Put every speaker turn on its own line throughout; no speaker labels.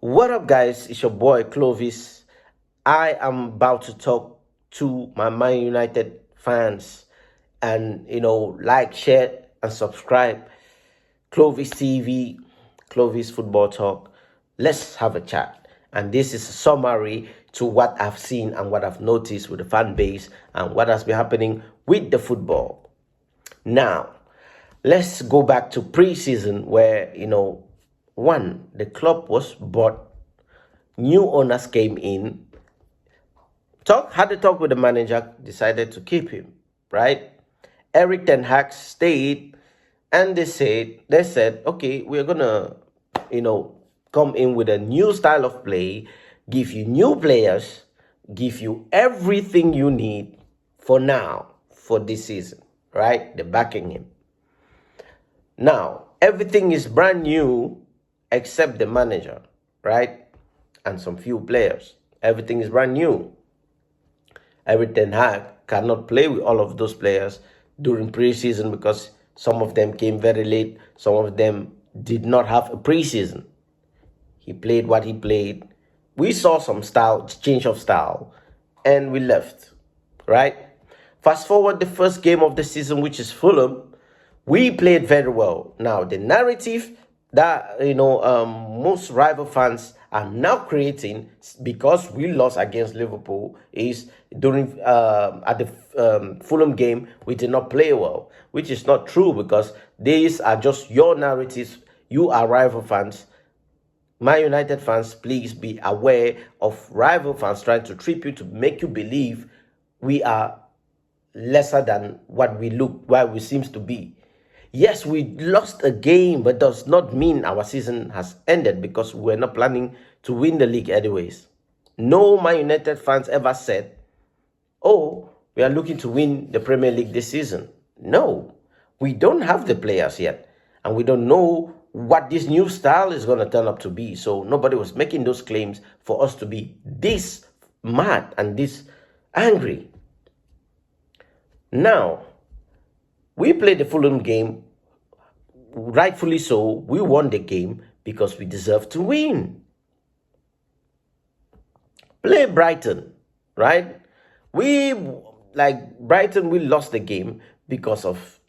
What up, guys? It's your boy Clovis. I am about to talk to my Man United fans, and like, share, and subscribe. Clovis TV, Clovis Football Talk. Let's have a chat. And this is a summary to what I've seen and what I've noticed with the fan base and what has been happening with the football. Now, let's go back to pre-season where, the club was bought, new owners came in, had a talk with the manager, decided to keep him, right? Erik Ten Heg stayed, and they said, okay, we're gonna, come in with a new style of play, give you new players, give you everything you need for now, for this season, right? They're backing him. Now, everything is brand new except the manager, right? And some few players. Everything is brand new. Erik Ten Heg cannot play with all of those players during preseason because some of them came very late. Some of them did not have a preseason. He played what he played. We saw some change of style, and we left, right? Fast forward the first game of the season, which is Fulham. We played very well. Now, the narrative that, most rival fans are now creating because we lost against Liverpool is during at the Fulham game, we did not play well, which is not true because these are just your narratives. You are rival fans. My United fans, please be aware of rival fans trying to trip you to make you believe we are lesser than what we seems to be. Yes, we lost a game, but does not mean our season has ended because we're not planning to win the league anyways. No Man United fans ever said, oh, we are looking to win the Premier League this season. No, we don't have the players yet, and we don't know what this new style is going to turn up to be. So nobody was making those claims for us to be this mad and this angry. Now, we played the Fulham game, rightfully so. We won the game because we deserve to win. Play Brighton, right? Brighton, we lost the game because of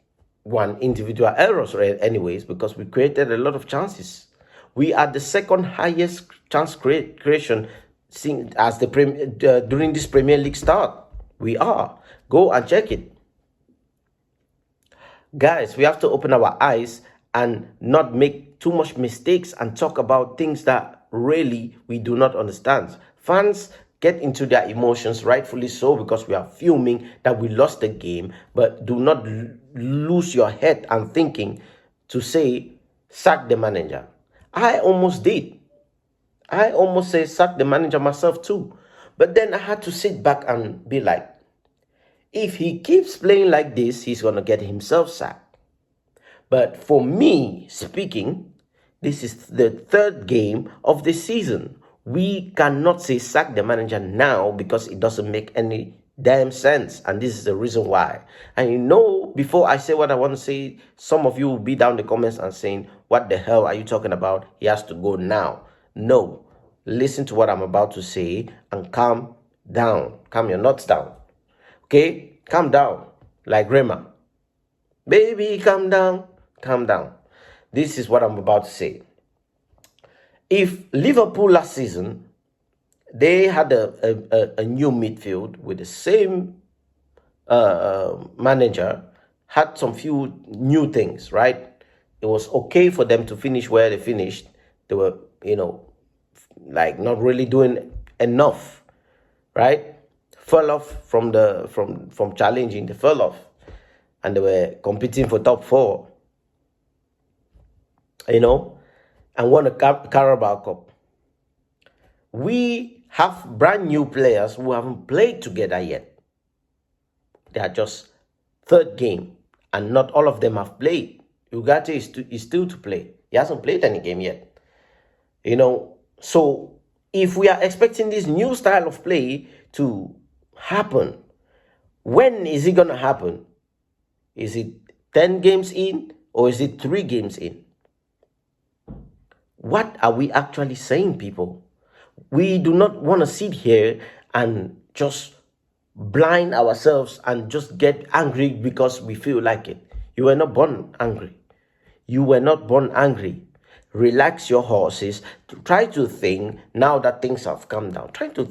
one individual errors, anyways, because we created a lot of chances. We are the second highest chance creation as during this Premier League start. We are. Go and check it. Guys, we have to open our eyes and not make too much mistakes and talk about things that really we do not understand. Fans get into their emotions, rightfully so, because we are fuming that we lost the game, but do not lose your head and thinking to say, sack the manager. I almost did. I almost said sack the manager myself too. But then I had to sit back and be like, if he keeps playing like this, he's going to get himself sacked. But for me speaking, this is the third game of the season. We cannot say sack the manager now because it doesn't make any damn sense. And this is the reason why. And before I say what I want to say, some of you will be down in the comments and saying, what the hell are you talking about? He has to go now. No. Listen to what I'm about to say and calm down. Calm your nuts down. Okay, calm down, like Rema. Baby, calm down, calm down. This is what I'm about to say. If Liverpool last season, they had a new midfield with the same manager, had some few new things, right? It was okay for them to finish where they finished. They were, not really doing enough, right? Fell off from challenging. They fell off, and they were competing for top 4. And won a Carabao Cup. We have brand new players who haven't played together yet. They are just third game, and not all of them have played. Ugarte is still to play. He hasn't played any game yet. So if we are expecting this new style of play to happen, when is it going to happen? Is it 10 games in or is it 3 games in? What are we actually saying, people? We do not want to sit here and just blind ourselves and just get angry because we feel like it. You were not born angry. You were not born angry. Relax your horses. Try to think now that things have calmed down. Try to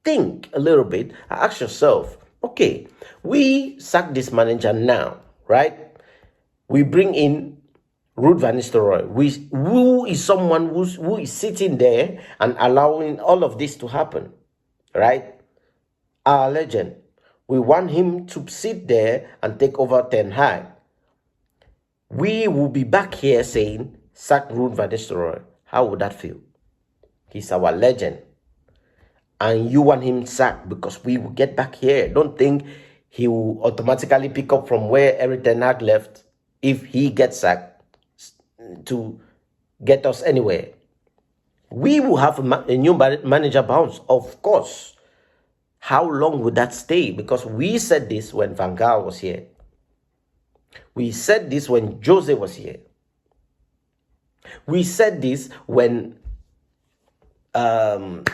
think a little bit. Ask yourself, okay, we sack this manager now, right? We bring in Ruud van Nistelrooy, who is someone who is sitting there and allowing all of this to happen, right? Our legend. We want him to sit there and take over Ten Hag. We will be back here saying, sack Ruud van Nistelrooy. How would that feel? He's our legend. And you want him sacked because we will get back here. Don't think he will automatically pick up from where Erik Ten Hag left if he gets sacked to get us anywhere. We will have a new manager bounce, of course. How long would that stay? Because we said this when Van Gaal was here. We said this when Jose was here. We said this when Ole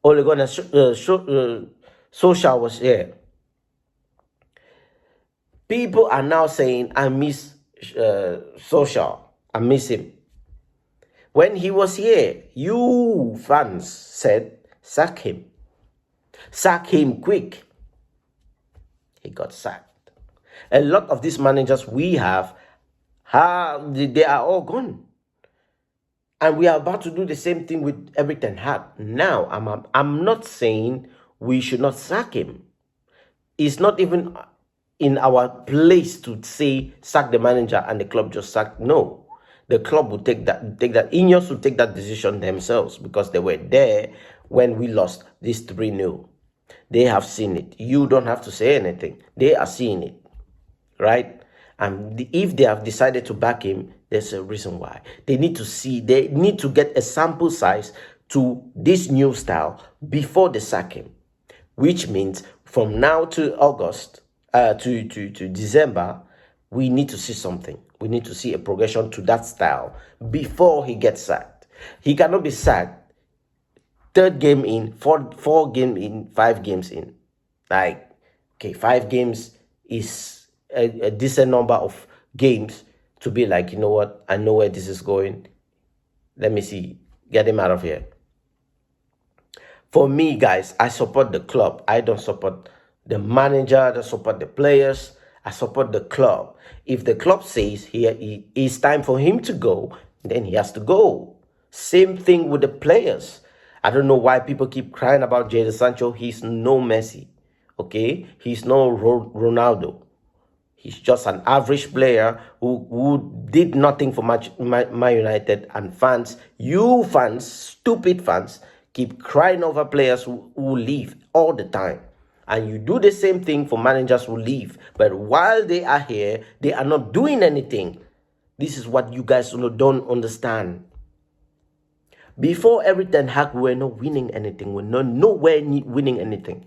Gunnar Solskjaer was here. People are now saying, I miss Solskjaer. I miss him. When he was here, you fans said, sack him. Sack him quick. He got sacked. A lot of these managers we have, they are all gone. And we are about to do the same thing with Erik Ten Hag. Now, I'm not saying we should not sack him. It's not even in our place to say sack the manager and the club just sack. No, the club will take that. Ineos will take that decision themselves because they were there when we lost this 3-0. They have seen it. You don't have to say anything. They are seeing it, right? And if they have decided to back him, there's a reason why. They need to see. They need to get a sample size to this new style before they sack him, which means from now to August. To December, we need to see something. We need to see a progression to that style before he gets sacked. He cannot be sacked 3rd game in, 4 game in, 5 games in. Like, okay, 5 games is a decent number of games to be like, you know what, I know where this is going. Let me see, get him out of here. For me, guys, I support the club. I don't support the manager, I don't support the players. I support the club. If the club says it's time for him to go, then he has to go. Same thing with the players. I don't know why people keep crying about Jadon Sancho. He's no Messi, okay? He's no Ronaldo. He's just an average player who did nothing for Man United. And fans, you fans, stupid fans, keep crying over players who leave all the time. And you do the same thing for managers who leave. But while they are here, they are not doing anything. This is what you guys don't understand. Before Erik Ten Hag, we were not winning anything. We were nowhere winning anything.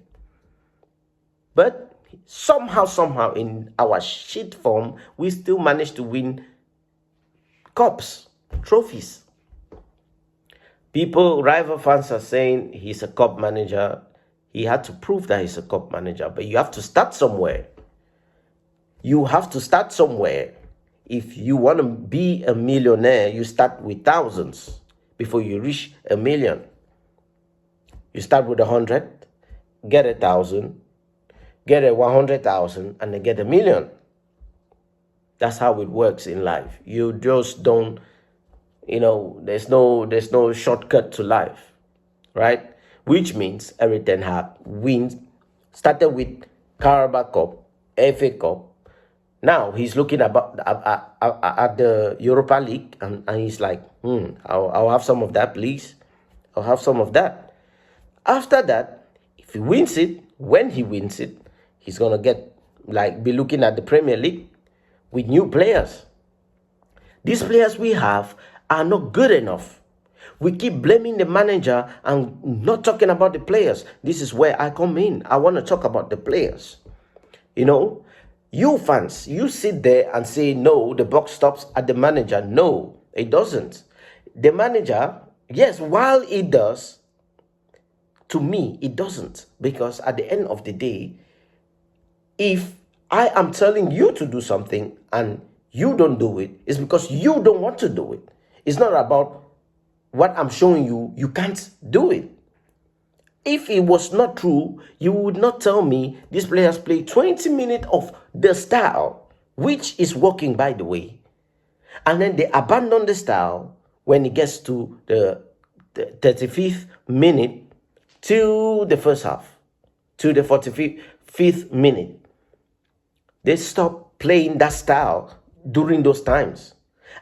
But somehow, in our shit form, we still managed to win cups, trophies. People, rival fans are saying he's a cup manager. He had to prove that he's a cup manager. But you have to start somewhere. You have to start somewhere. If you want to be a millionaire, you start with thousands before you reach a million. You start with 100, get 1,000, get 100,000, and then get 1,000,000. That's how it works in life. You just don't, there's no shortcut to life, right? Which means Erik Ten Hag started with Carabao Cup, FA Cup. Now he's looking at the Europa League and he's like, I'll have some of that, please. I'll have some of that. After that, if he wins it, when he wins it, he's going to be looking at the Premier League with new players. These players we have are not good enough. We keep blaming the manager and not talking about the players. This is where I come in. I want to talk about the players. You fans, you sit there and say, no, the buck stops at the manager. No, it doesn't. the manager, yes, while it does, to me, it doesn't. Because at the end of the day, if I am telling you to do something and you don't do it, it's because you don't want to do it. It's not about what I'm showing you, you can't do it. If it was not true, you would not tell me these players play 20 minutes of the style, which is working, by the way. And then they abandon the style when it gets to the 35th minute to the first half, to the 45th minute. They stop playing that style during those times.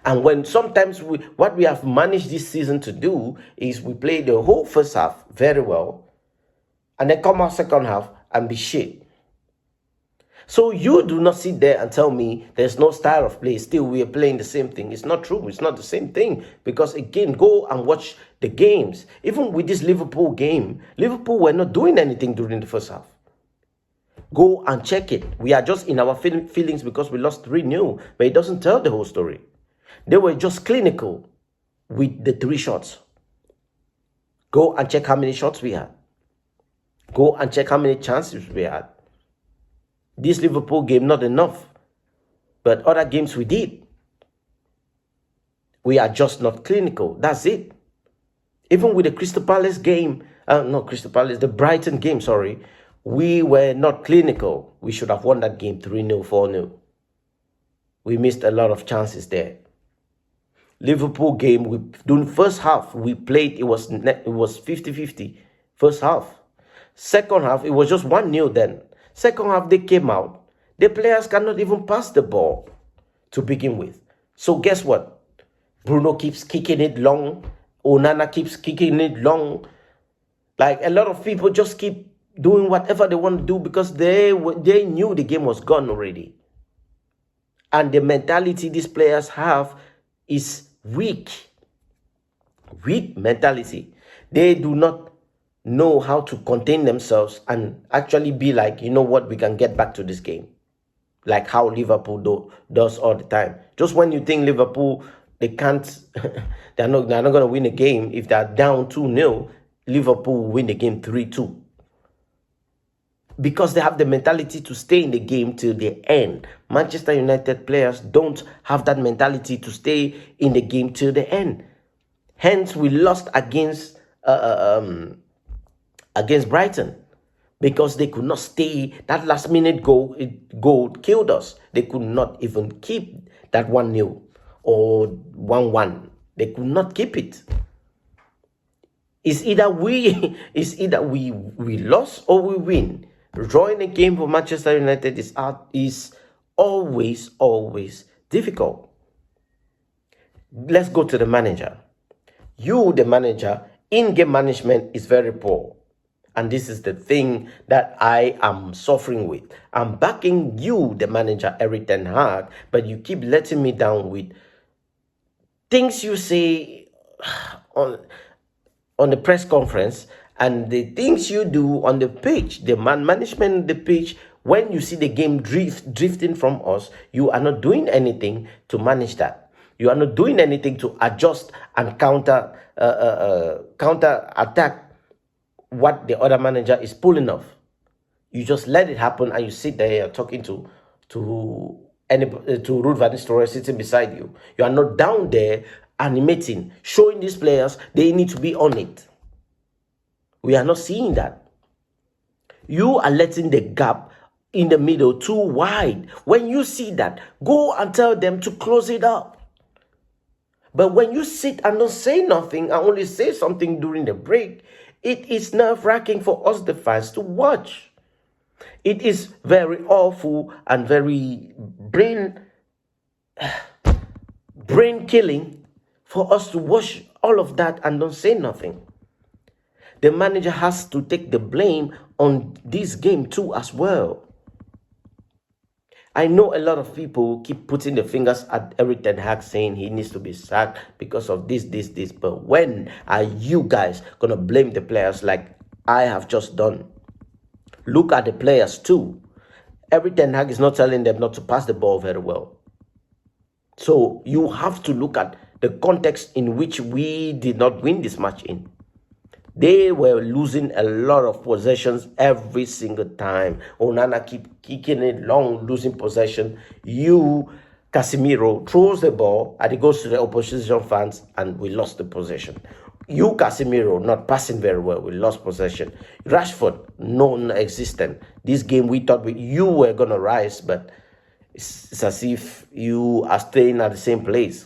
And when sometimes what we have managed this season to do is we play the whole first half very well and then come out second half and be shit. So you do not sit there and tell me there's no style of play. Still, we are playing the same thing. It's not true. It's not the same thing. Because again, go and watch the games. Even with this Liverpool game, Liverpool were not doing anything during the first half. Go and check it. We are just in our feelings because we lost 3-0. But it doesn't tell the whole story. They were just clinical with the 3 shots. Go and check how many shots we had. Go and check how many chances we had. This Liverpool game, not enough. But other games we did. We are just not clinical. That's it. Even with the Crystal Palace game, the Brighton game, sorry, we were not clinical. We should have won that game 3-0, 4-0. We missed a lot of chances there. Liverpool game, during first half, we played, it was 50-50. First half. Second half, it was just 1-0 then. Second half, they came out. The players cannot even pass the ball to begin with. So guess what? Bruno keeps kicking it long. Onana keeps kicking it long. Like a lot of people just keep doing whatever they want to do because they knew the game was gone already. And the mentality these players have is weak. Weak mentality. They do not know how to contain themselves and actually be like, you know what, we can get back to this game. Like how Liverpool does all the time. Just when you think Liverpool, they can't, they're not going to win a game. If they're down 2-0, Liverpool will win the game 3-2. Because they have the mentality to stay in the game till the end. Manchester United players don't have that mentality to stay in the game till the end. Hence, we lost against Brighton because they could not stay. That last minute goal killed us. They could not even keep that 1-0 or 1-1. They could not keep it. It's either we lost or we win. Drawing a game for Manchester United is always difficult. Let's go to the manager. You, the manager, in-game management is very poor. And this is the thing that I am suffering with. I'm backing you, the manager, Erik Ten Heg, but you keep letting me down with things you say on the press conference and the things you do on the pitch, the management of the pitch. When you see the game drifting from us, you are not doing anything to manage that. You are not doing anything to adjust and counter attack what the other manager is pulling off. You just let it happen and you sit there talking to Ruud van Nistelrooy sitting beside you. You are not down there animating, showing these players they need to be on it. We are not seeing that. You are letting the gap in the middle too wide. When you see that, go and tell them to close it up. But when you sit and don't say nothing and only say something during the break, it is nerve-wracking for us, the fans, to watch. It is very awful and very brain-killing for us to watch all of that and don't say nothing. The manager has to take the blame on this game too as well. I know a lot of people keep putting the fingers at Erik Ten Heg saying he needs to be sacked because of this. But when are you guys going to blame the players like I have just done? Look at the players too. Erik Ten Heg is not telling them not to pass the ball very well. So you have to look at the context in which we did not win this match in. They were losing a lot of possessions every single time. Onana keep kicking it long, losing possession. Casemiro throws the ball and it goes to the opposition fans and we lost the possession. Casemiro not passing very well, we lost possession. Rashford, non-existent. This game we thought you were going to rise, but it's as if you are staying at the same place.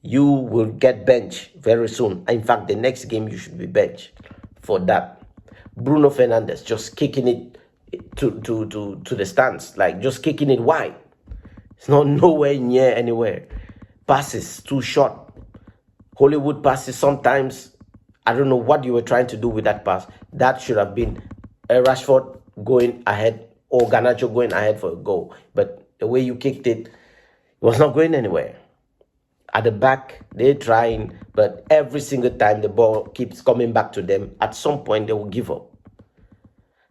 You will get benched very soon. In fact, the next game you should be benched for that. Bruno Fernandes just kicking it to the stands, like just kicking it wide. It's not nowhere near anywhere. Passes too short. Hollywood passes sometimes. I don't know what you were trying to do with that pass. That should have been Rashford going ahead or Garnacho going ahead for a goal. But the way you kicked it, it was not going anywhere. At the back, they're trying, but every single time the ball keeps coming back to them, at some point they will give up.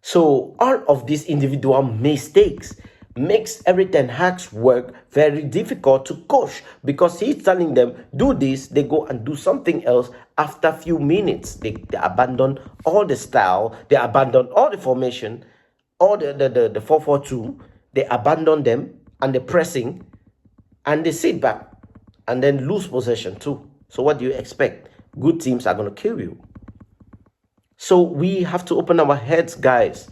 So all of these individual mistakes makes Erik Ten Hag's work very difficult to coach, because he's telling them, do this, they go and do something else after a few minutes. They abandon all the style, they abandon all the formation, all the 4-4-2, they abandon them and the pressing, and they sit back and then lose possession too. So what do you expect? Good teams are going to kill you. So we have to open our heads, guys.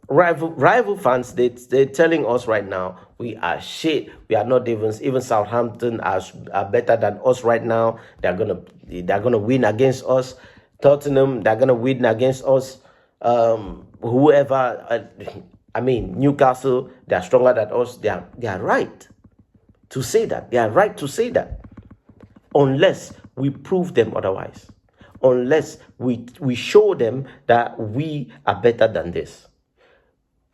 Rival fans, they're telling us right now, we are shit. We are not even Southampton are better than us right now. They're gonna win against us. Tottenham, they're gonna win against us. Newcastle, they're stronger than us. They are right to say that. They are right to say that. Unless we prove them otherwise. Unless we show them that we are better than this.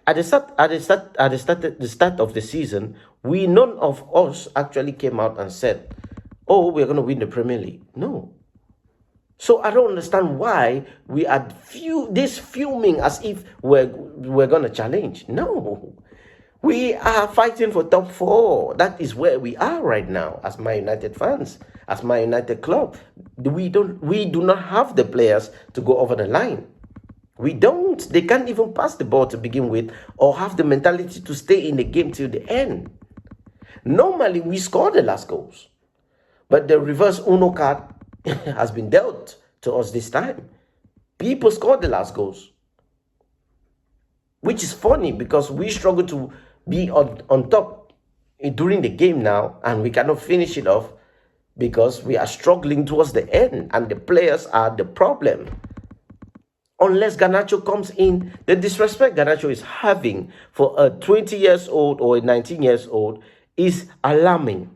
At the start of the season, none of us actually came out and said, oh, we're going to win the Premier League. No. So I don't understand why we are fuming as if we're going to challenge. No. We are fighting for top 4. That is where we are right now as Man United fans, as Man United club. We do not have the players to go over the line. We don't. They can't even pass the ball to begin with or have the mentality to stay in the game till the end. Normally, we score the last goals. But the reverse Uno card has been dealt to us this time. People scored the last goals. Which is funny because we struggle to be on top during the game now, and we cannot finish it off because we are struggling towards the end and the players are the problem. Unless Garnacho comes in, the disrespect Garnacho is having for a 20 years old or a 19 years old is alarming.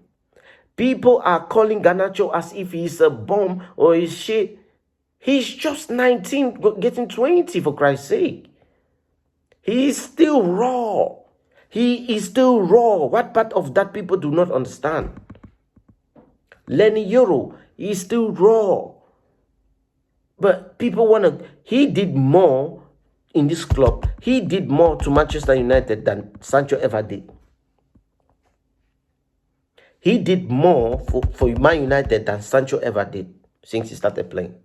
People are calling Garnacho as if he's a bomb or he's shit. He's just 19, getting 20 for Christ's sake. He is still raw. He is still raw. What part of that people do not understand? Lenny Euro, he is still raw. But people he did more in this club. He did more to Manchester United than Sancho ever did. He did more for Man United than Sancho ever did since he started playing.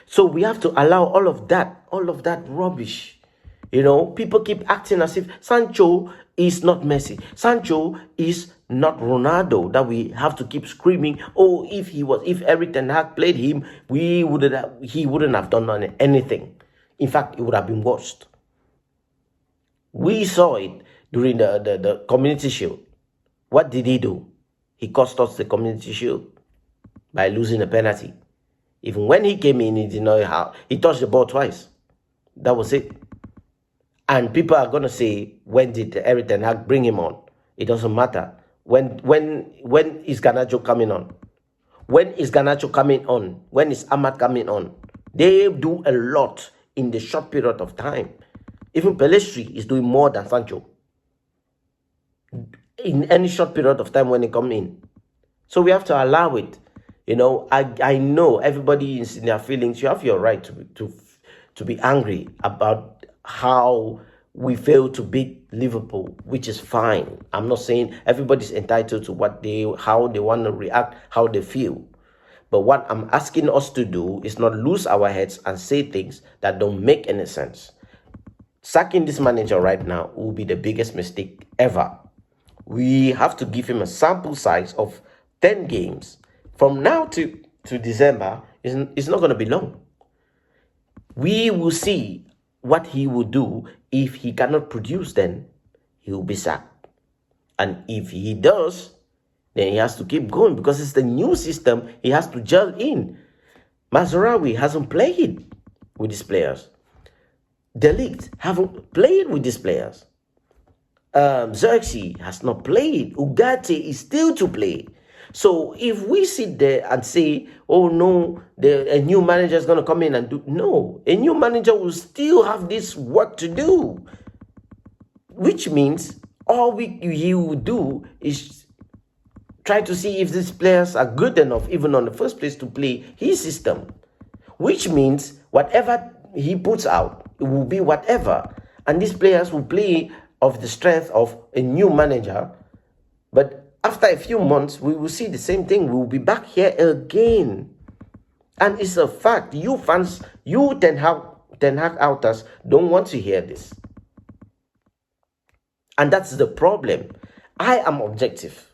So we have to allow all of that rubbish. People keep acting as if Sancho is not Messi. Sancho is not Ronaldo, that we have to keep screaming, oh, if Erik Ten Hag played him, he wouldn't have done anything. In fact, it would have been worse. We saw it during the Community Shield. What did he do? He cost us the Community Shield by losing a penalty. Even when he came in, he didn't know how. He touched the ball twice. That was it. And people are going to say, when did Erik Ten Hag bring him on? It doesn't matter. When is Garnacho coming on? When is Garnacho coming on? When is Ahmad coming on? They do a lot in the short period of time. Even Pelestri is doing more than Sancho in any short period of time when they come in. So we have to allow it. I know everybody is in their feelings. You have your right to be angry about how we failed to beat Liverpool, which is fine. I'm not saying everybody's entitled to how they want to react, how they feel. But what I'm asking us to do is not lose our heads and say things that don't make any sense. Sacking this manager right now will be the biggest mistake ever. We have to give him a sample size of 10 games. From now to December, it's not going to be long. We will see what he will do. If he cannot produce, then he will be sacked. And if he does, then he has to keep going because it's the new system he has to gel in. Mazraoui hasn't played with these players. De Ligt haven't played with these players. Xerxes has not played. Ugarte is still to play. So if we sit there and say, oh no, a new manager is going to come in and do... No, a new manager will still have this work to do. Which means all he will do is try to see if these players are good enough, even on the first place, to play his system. Which means whatever he puts out, it will be whatever. And these players will play of the strength of a new manager. But after a few months, we will see the same thing. We will be back here again. And it's a fact. You fans, you Ten Hag outers don't want to hear this. And that's the problem. I am objective.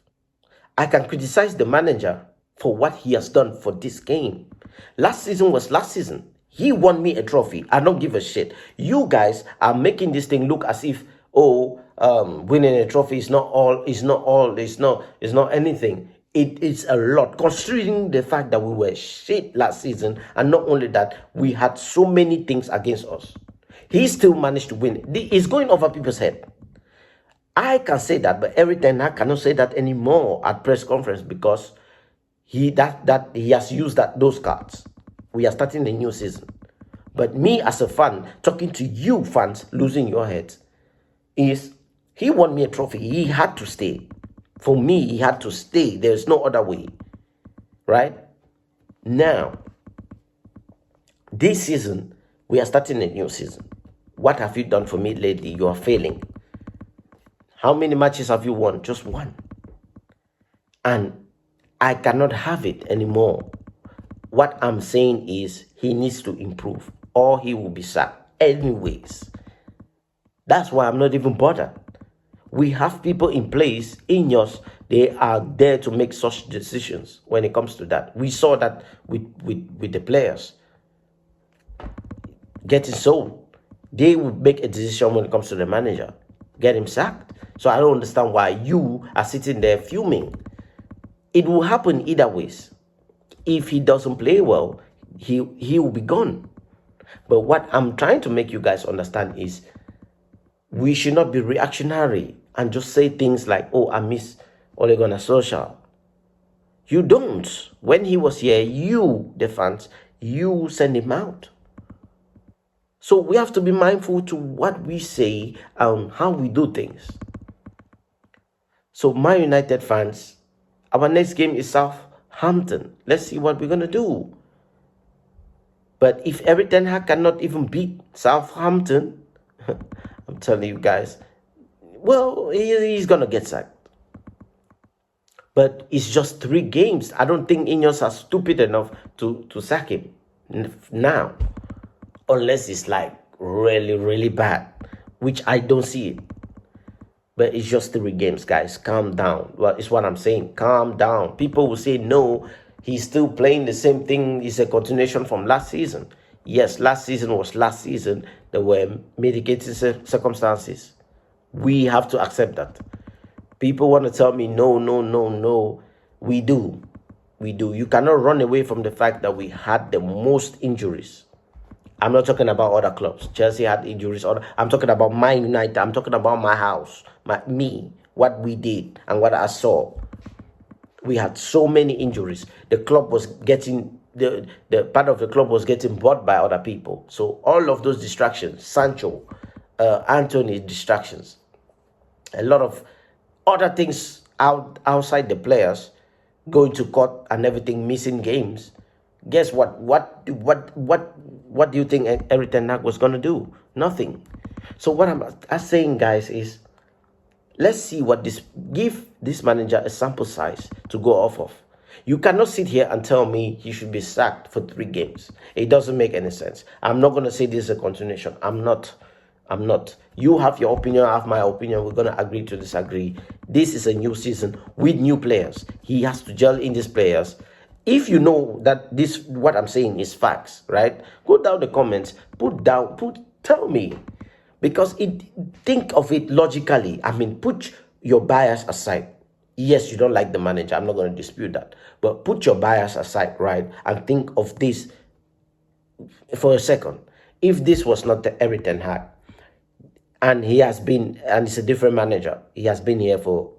I can criticize the manager for what he has done for this game. Last season was last season. He won me a trophy. I don't give a shit. You guys are making this thing look as if, winning a trophy is not anything. It is a lot, considering the fact that we were shit last season, and not only that, we had so many things against us. He still managed to win. It's going over people's head. I can say that, but Erik Ten Hag cannot say that anymore at press conference because he has used those cards. We are starting the new season. But me as a fan, talking to you fans, losing your heads, is he won me a trophy. He had to stay. For me, he had to stay. There's no other way. Right? Now, this season, we are starting a new season. What have you done for me lately? You are failing. How many matches have you won? Just one. And I cannot have it anymore. What I'm saying is he needs to improve or he will be sacked anyways. That's why I'm not even bothered. We have people in place, in yours, they are there to make such decisions when it comes to that. We saw that with the players getting sold. They would make a decision when it comes to the manager, get him sacked. So I don't understand why you are sitting there fuming. It will happen either ways. If he doesn't play well, he will be gone. But what I'm trying to make you guys understand is we should not be reactionary and just say things like, oh, I miss Ole Gunnar Solskjaer. You don't. When he was here, you, the fans, you send him out. So we have to be mindful to what we say and how we do things. So Man United fans, our next game is Southampton. Let's see what we're going to do. But if Erik Ten Hag cannot even beat Southampton, I'm telling you guys, well, he's going to get sacked. But it's just 3 games. I don't think Ineos are stupid enough to sack him now. Unless it's like really, really bad, which I don't see it. But it's just 3 games, guys. Calm down. Well, it's what I'm saying. Calm down. People will say, no, he's still playing the same thing. It's a continuation from last season. Yes, last season was last season. There were mitigating circumstances. We have to accept that. People want to tell me, no, no, no, no. We do. We do. You cannot run away from the fact that we had the most injuries. I'm not talking about other clubs. Chelsea had injuries. I'm talking about Man United. I'm talking about my house, me, what we did and what I saw. We had so many injuries. The club was getting, the part of the club was getting bought by other people. So all of those distractions, Sancho, Anthony distractions, a lot of other things outside the players, going to court and everything, missing games. Guess what? What what do you think Erik Ten Heg was going to do? Nothing. So what I'm saying, guys, is let's see what give this manager a sample size to go off of. You cannot sit here and tell me he should be sacked for 3 games. It doesn't make any sense. I'm not going to say this is a continuation. I'm not. You have your opinion, I have my opinion. We're going to agree to disagree. This is a new season with new players. He has to gel in these players. If you know that what I'm saying is facts, right? Go down the comments, tell me. Because think of it logically. I mean, put your bias aside. Yes, you don't like the manager. I'm not going to dispute that. But put your bias aside, right? And think of this for a second. If this was not the Erik Ten Heg, and it's a different manager. He has been here for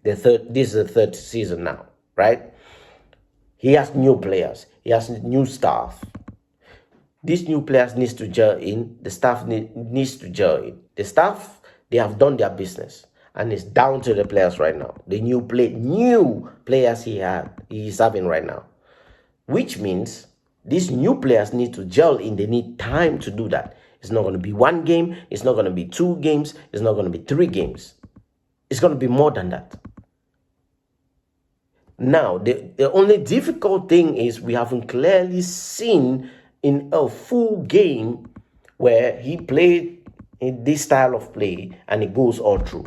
this is the 3rd season now, right? He has new players. He has new staff. These new players needs to gel in. The staff needs to gel in. The staff, they have done their business. And it's down to the players right now. The new players he's having right now. Which means these new players need to gel in. They need time to do that. It's not going to be 1 game. It's not going to be 2 games. It's not going to be 3 games. It's going to be more than that. Now, the only difficult thing is we haven't clearly seen in a full game where he played in this style of play and it goes all through.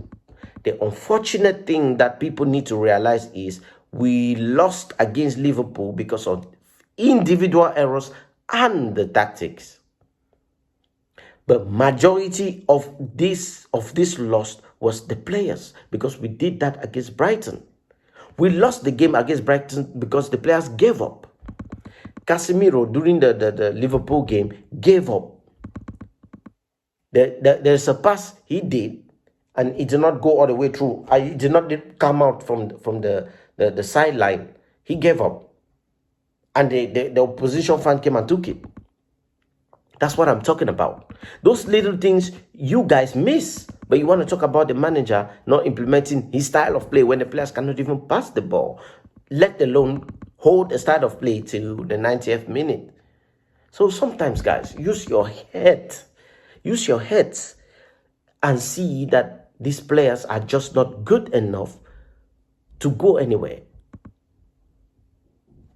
The unfortunate thing that people need to realize is we lost against Liverpool because of individual errors and the tactics. But majority of this loss was the players, because we did that against Brighton. We lost the game against Brighton because the players gave up. Casemiro, during the Liverpool game, gave up. There's a pass he did, and it did not go all the way through. It did not come out from the sideline. He gave up. And the opposition fan came and took it. That's what I'm talking about. Those little things you guys miss. But you want to talk about the manager not implementing his style of play when the players cannot even pass the ball, let alone hold a style of play till the 90th minute. So sometimes, guys, use your head. Use your heads and see that these players are just not good enough to go anywhere.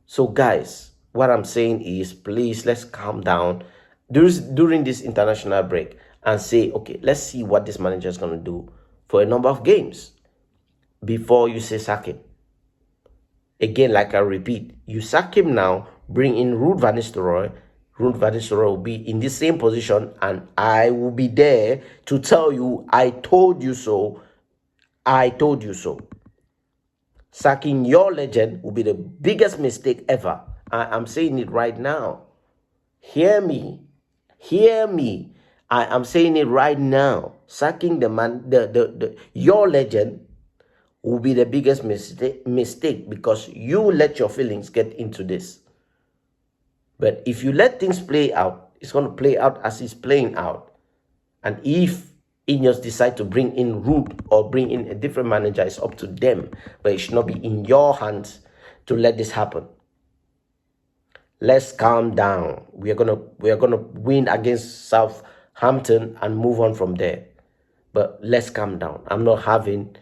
So, guys, what I'm saying is, please, let's calm down during this international break and say, okay, let's see what this manager is going to do for a number of games before you say sack him. Again, like I repeat, you sack him now, bring in Ruud van Nistelrooy. Ruud van Nistelrooy will be in the same position, and I will be there to tell you, I told you so. I told you so. Sacking your legend will be the biggest mistake ever. I'm saying it right now. Hear me. Hear me. I am saying it right now. Sacking the man, your legend will be the biggest mistake because you let your feelings get into this. But if you let things play out, it's going to play out as it's playing out. And if Ineos decide to bring in Ruud or bring in a different manager, it's up to them. But it should not be in your hands to let this happen. Let's calm down. We are gonna win against Southampton and move on from there. But let's calm down. I'm not having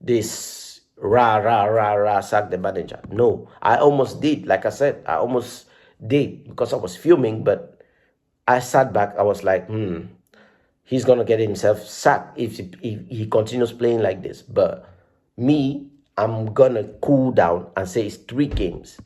this sack the manager. No, I almost did. Like I said, I almost did because I was fuming, but I sat back. I was like, he's gonna get himself sacked if he continues playing like this. But me, I'm gonna cool down and say it's 3 games.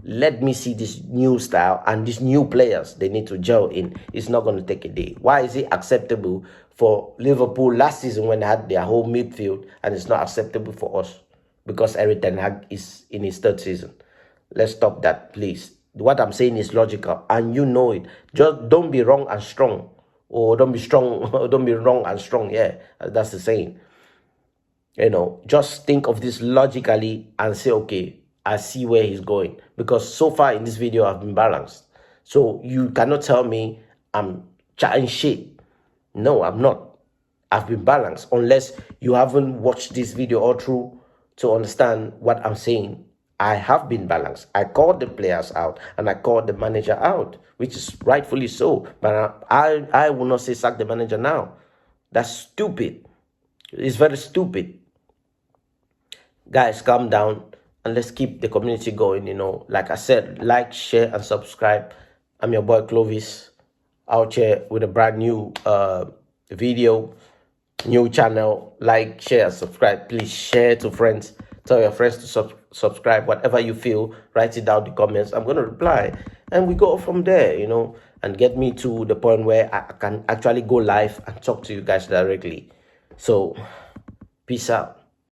Let me see this new style and these new players they need to gel in. It's not going to take a day. Why is it acceptable for Liverpool last season when they had their whole midfield and it's not acceptable for us? Because Erik Ten Heg is in his 3rd season. Let's stop that, please. What I'm saying is logical and you know it. Just don't be wrong and strong. Or don't be strong, don't be wrong and strong. Yeah, that's the saying. You know, just think of this logically and say, okay, I see where he's going. Because so far in this video, I've been balanced. So you cannot tell me I'm chatting shit. No, I'm not. I've been balanced. Unless you haven't watched this video all through to understand what I'm saying. I have been balanced. I called the players out and I called the manager out, which is rightfully so. But I will not say sack the manager now. That's stupid. It's very stupid. Guys, calm down and let's keep the community going. Like I said, like, share, and subscribe. I'm your boy Clovis, out here with a brand new video, new channel. Like, share, and subscribe. Please share to friends. Tell your friends to subscribe. Whatever you feel, write it down in the comments. I'm going to reply. And we go from there, and get me to the point where I can actually go live and talk to you guys directly. So, peace out.